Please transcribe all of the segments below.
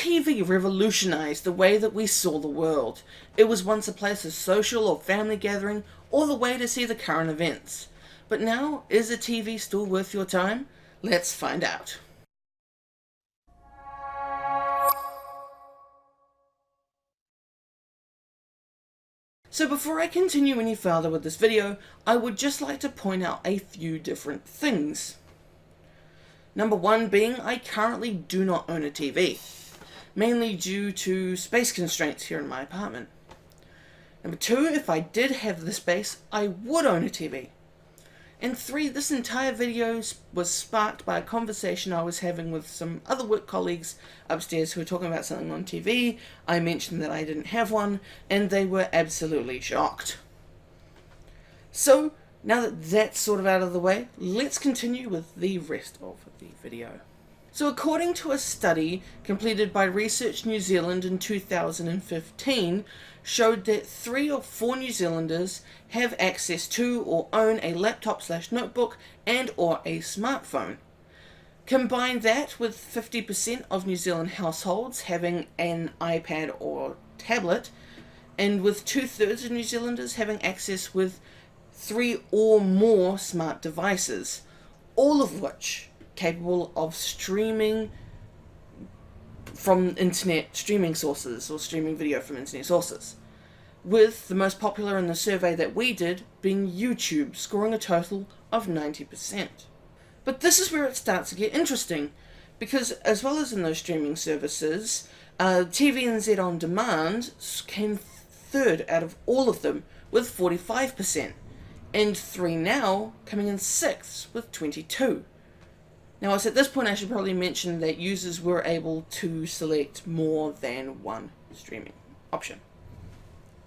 TV revolutionized the way that we saw the world. It was once a place of social or family gathering, or the way to see the current events. But now, is a TV still worth your time? Let's find out. So before I continue any further with this video, I would just like to point out a few different things. Number one being, I currently do not own a TV, mainly due to space constraints here in my apartment. Number two, if I did have the space, I would own a TV. And three, this entire video was sparked by a conversation I was having with some other work colleagues upstairs who were talking about something on TV. I mentioned that I didn't have one, and they were absolutely shocked. So, now that that's sort of out of the way, let's continue with the rest of the video. So according to a study completed by Research New Zealand in 2015, showed that 3 or 4 New Zealanders have access to or own a laptop/notebook and or a smartphone. Combine that with 50% of New Zealand households having an iPad or tablet, and with 2/3 of New Zealanders having access with 3 or more smart devices, all of which capable of streaming from internet streaming sources or streaming video from internet sources, with the most popular in the survey that we did being YouTube, scoring a total of 90%. But this is where it starts to get interesting, because as well as in those streaming services, TVNZ On Demand came third out of all of them with 45%, and 3Now coming in 6th with 22%. Now, at this point I should probably mention that users were able to select more than one streaming option.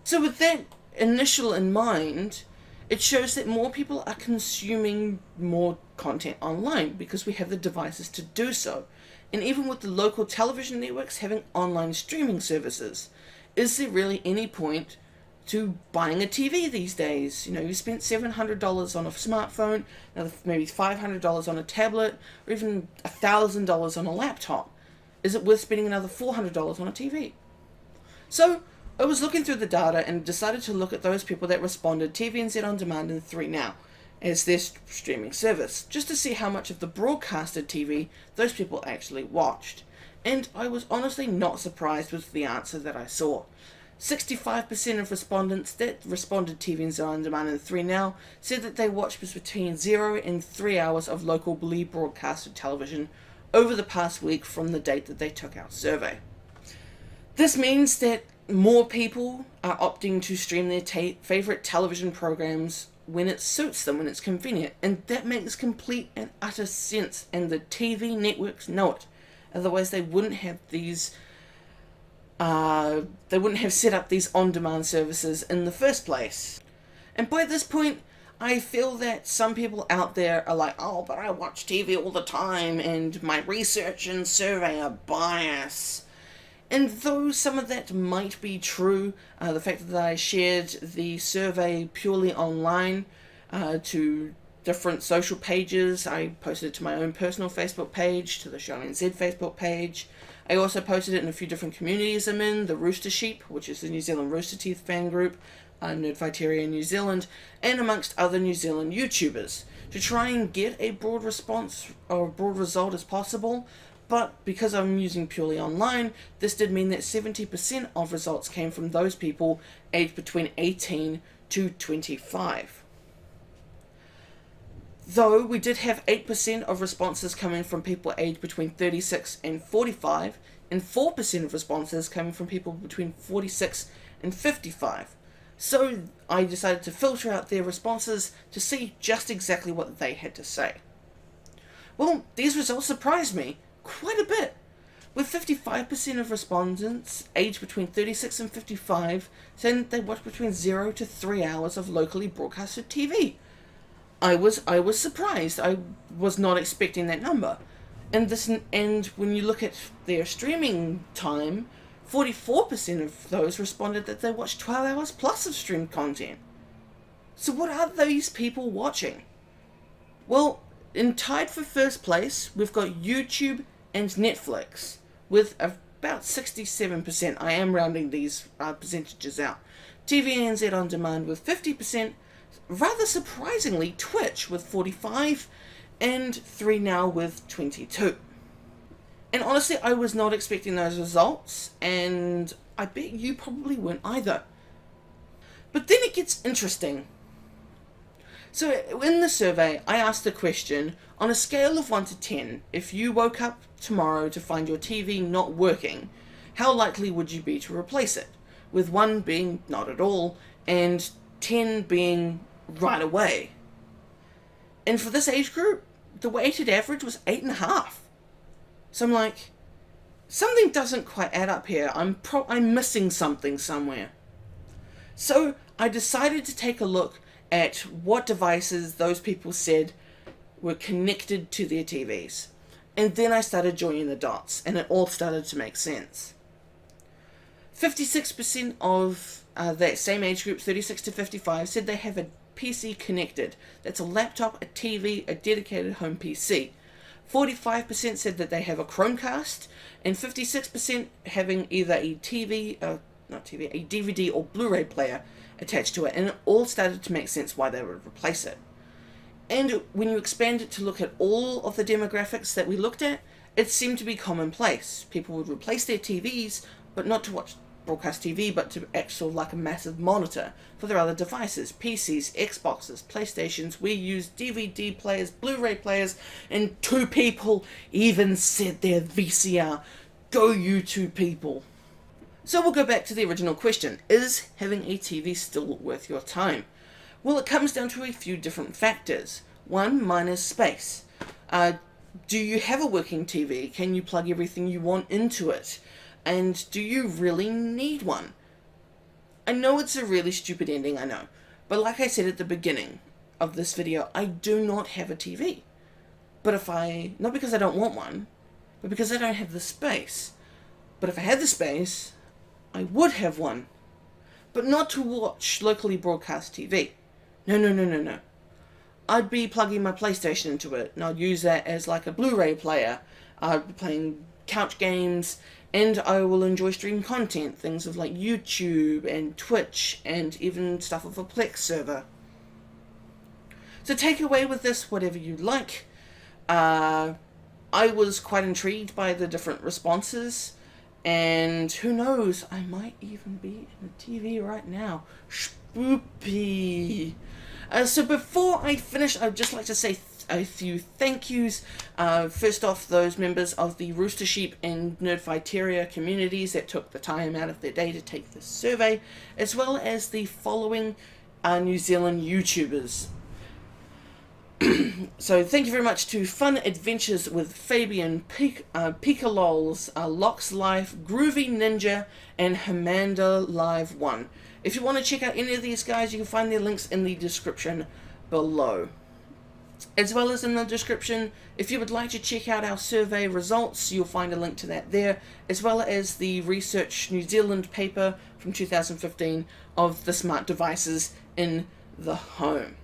So with that initial in mind, it shows that more people are consuming more content online because we have the devices to do so. And even with the local television networks having online streaming services, is there really any point to buying a TV these days? You know, you spent $700 on a smartphone, another maybe $500 on a tablet, or even $1,000 on a laptop. Is it worth spending another $400 on a TV? So I was looking through the data and decided to look at those people that responded TVNZ On Demand and 3Now as their streaming service, just to see how much of the broadcasted TV those people actually watched. And I was honestly not surprised with the answer that I saw. 65% of respondents that responded TVNZ On Demand and 3Now said that they watched between 0 and 3 hours of locally broadcasted television over the past week from the date that they took our survey. This means that more people are opting to stream their favorite television programs when it suits them, when it's convenient, and that makes complete and utter sense, and the TV networks know it. Otherwise they wouldn't have these they wouldn't have set up these on-demand services in the first place. And by this point, I feel that some people out there are like, oh, but I watch TV all the time, and my research and survey are biased. And though some of that might be true, the fact that I shared the survey purely online to different social pages, I posted it to my own personal Facebook page, to the Show NZ Facebook page. I also posted it in a few different communities I'm in, the Rooster Sheep, which is the New Zealand Rooster Teeth fan group, Nerdfighteria New Zealand, and amongst other New Zealand YouTubers, to try and get a broad response or a broad result as possible. But because I'm using purely online, this did mean that 70% of results came from those people aged between 18 to 25. Though we did have 8% of responses coming from people aged between 36 and 45, and 4% of responses coming from people between 46 and 55. So I decided to filter out their responses to see just exactly what they had to say. Well, these results surprised me quite a bit, with 55% of respondents aged between 36 and 55 saying that they watched between 0 to 3 hours of locally broadcasted TV. I was surprised. I was not expecting that number. And when you look at their streaming time, 44% of those responded that they watched 12 hours plus of streamed content. So what are these people watching? Well, tied for first place, we've got YouTube and Netflix, with about 67%. I am rounding these percentages out. TVNZ On Demand with 50%. Rather surprisingly, Twitch with 45%, and 3Now with 22%. And honestly, I was not expecting those results, and I bet you probably weren't either. But then it gets interesting. So in the survey, I asked the question, on a scale of 1 to 10, if you woke up tomorrow to find your TV not working, how likely would you be to replace it? With 1 being not at all, and 10 being right away. And for this age group, the weighted average was 8.5. So I'm like, something doesn't quite add up here. I'm missing something somewhere. So I decided to take a look at what devices those people said were connected to their TVs. And then I started joining the dots, and it all started to make sense. 56% of that same age group, 36 to 55, said they have a PC connected. That's a laptop, a TV, a dedicated home PC. 45% said that they have a Chromecast, and 56% having either a a DVD or Blu-ray player attached to it, and it all started to make sense why they would replace it. And when you expand it to look at all of the demographics that we looked at, it seemed to be commonplace. People would replace their TVs, but not to watch broadcast TV, but to actual like a massive monitor for their other devices, PCs, Xboxes, PlayStations, Wii U's, DVD players, Blu-ray players, and 2 people even said their VCR. Go you 2 people. So we'll go back to the original question. Is having a TV still worth your time? Well, it comes down to a few different factors. 1, mine is space. Do you have a working TV? Can you plug everything you want into it? And do you really need one? I know it's a really stupid ending, I know. But like I said at the beginning of this video, I do not have a TV. But not because I don't want one, but because I don't have the space. But if I had the space, I would have one. But not to watch locally broadcast TV. No. I'd be plugging my PlayStation into it, and I'd use that as like a Blu-ray player. I'd be playing couch games, and I will enjoy streaming content, things of like YouTube and Twitch, and even stuff of a Plex server. So take away with this whatever you like. I was quite intrigued by the different responses, and who knows, I might even be in the TV right now. Spoopy. So before I finish, I'd just like to say a few thank yous. First off, those members of the Rooster Sheep and Nerdfighteria communities that took the time out of their day to take this survey, as well as the following New Zealand YouTubers. So thank you very much to Fun Adventures with Fabian, Pikalols, Locks Life, Groovy Ninja, and Hamanda Live 1. If you want to check out any of these guys, you can find their links in the description below. As well as in the description, if you would like to check out our survey results, you'll find a link to that there, as well as the Research New Zealand paper from 2015 of the smart devices in the home.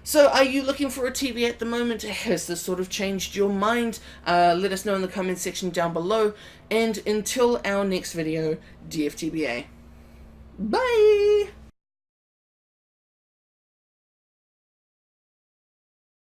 So are you looking for a TV at the moment? Has this sort of changed your mind? Let us know in the comment section down below. And until our next video, DFTBA. Bye!